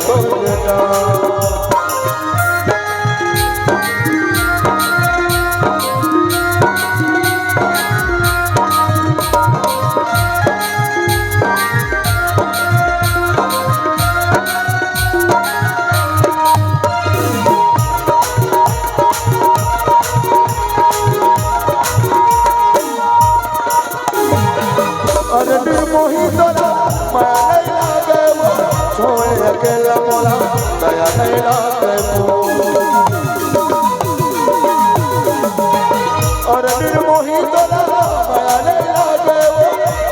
तोड़ना। अकेला मोला दया नहीं लागे और निर्मोही तोला माया नहीं लागे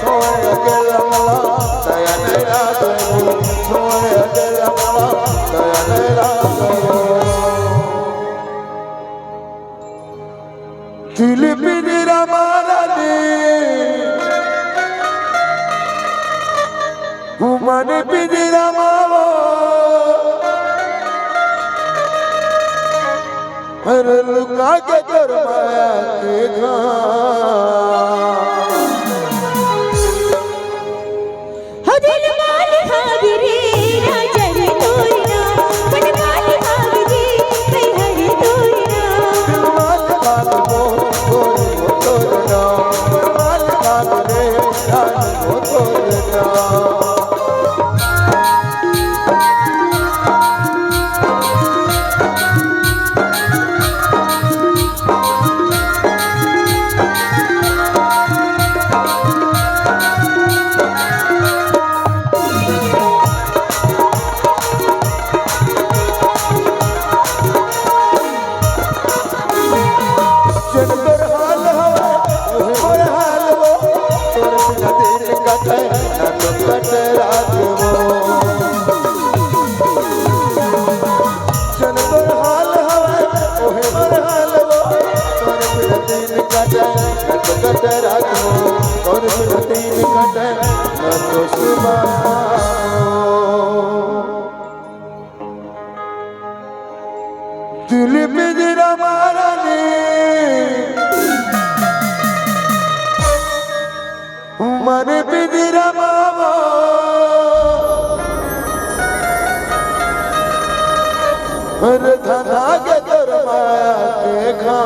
सोए अकेला मोला दया नहीं लागे सोए अकेला मोला दया नहीं लागे दिल पिंजरा मारा दे मन पिंजरा मारो हर लुका के कर माया के दिल माल भागरे राजा रे तोरना मन माल भागरे मैं हरे तोरना दिल माल भागो तोरना मन माल भागरे राजा रे तोरना दिल पिंजरा मारा ने मन पिंजरा मावा हर धना के कर माया के खा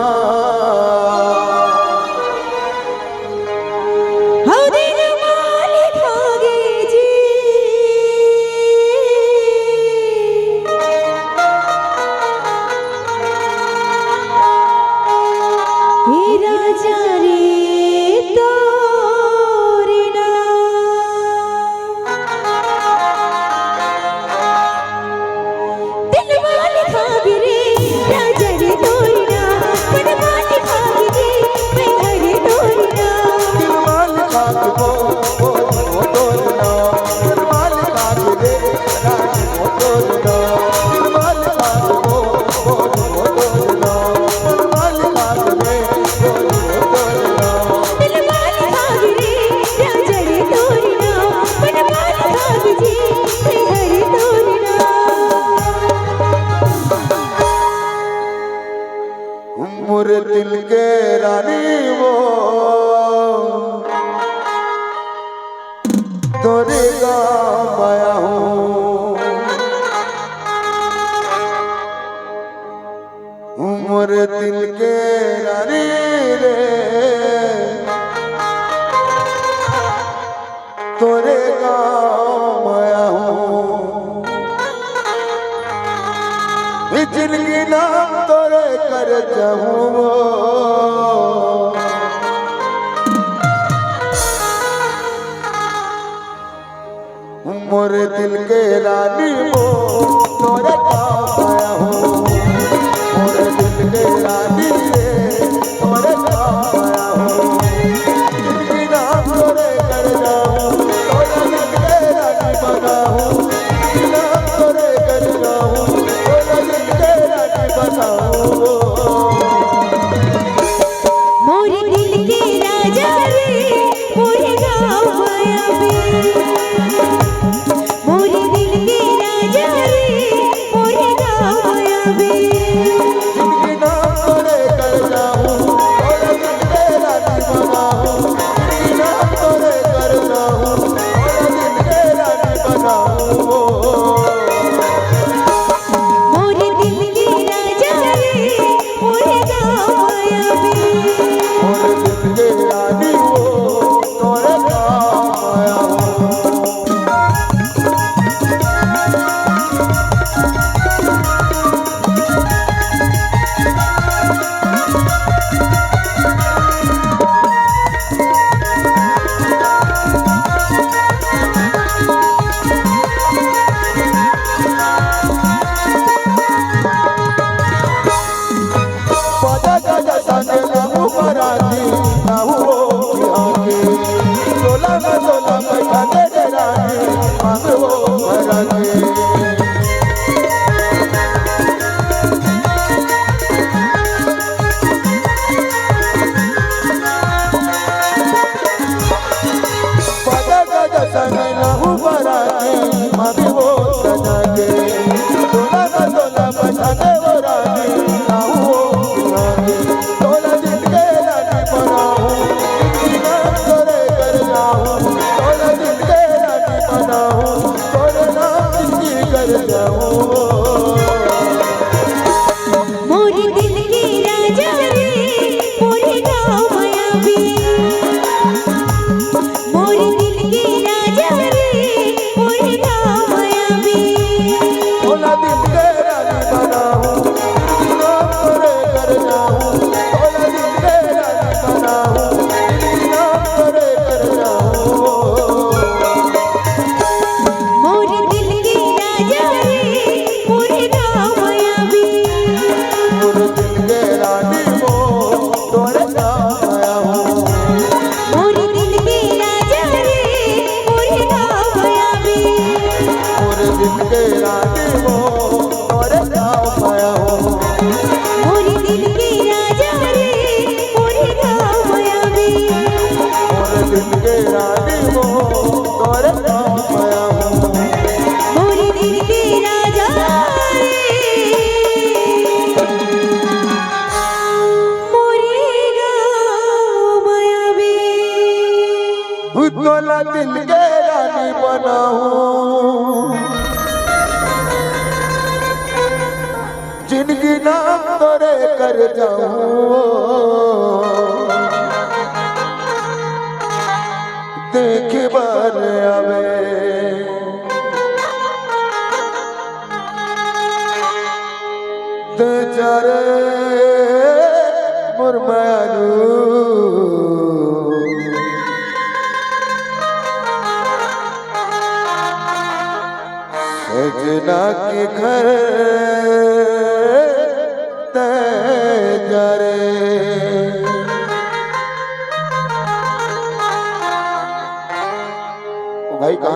मोरे दिल के रानी वो तोरे गाँव आया हूँ मोरे दिल के रानी रे तोरे गाँव आया हूँ जिंदगी नाम तोरे कर जाऊँ मोरे दिल के रानी वो तोरे काम आया हूँ मोरे दिल के रानी रे तोरे काम आया हूँ जिंदगी नाम तोरे कर जाऊँ तोरे दिल के रानी बना हूँ जिंदगी नाम तोरे कर जाऊँ तोरे दिल के रानी बना हूँ मोरे दिल के राजा रे मोरे गाँव आया वे मोरे दिल के राजा रे मोरे गाँव आया वे जिंदगी नाम तोरे कर जाऊँ तोरे दिल के रानी बना हूँ जिंदगी नाम तोरे कर जाऊँ तोरे दिल के रानी बना हूँ मोर दिल के राजा रे मोरे गाँव मायावी मोर दिल के राजा रे मोरे गाँव मायावी भोला दिल के रानी बनाऊं नाम करे कर जाऊं भोला दिल के रानी बनाऊं नाम करे कर जाऊं मोर दिल के राजा रे मोरे गाँव मायावी मोर दिल के रानी वो तोरे नाम आया हूँ मोर दिल के राजा रे मोरे गाँव मायावी मोर दिल के रानी वो तोरे नाम आया हूँ मोर दिल के राजा रे मोरे गाँव मायावी मोर दिल के रानी वो तोरे नाम आया हूँ मोर दिल के राजा रे मोरे गाँव मायावी तोला दिल के रानी बनाऊं जिंदगी नाम तोरे कर जाऊं देख बार आवे ते जारे मुरमानू सजना के घर ते जारे भाई कहाँ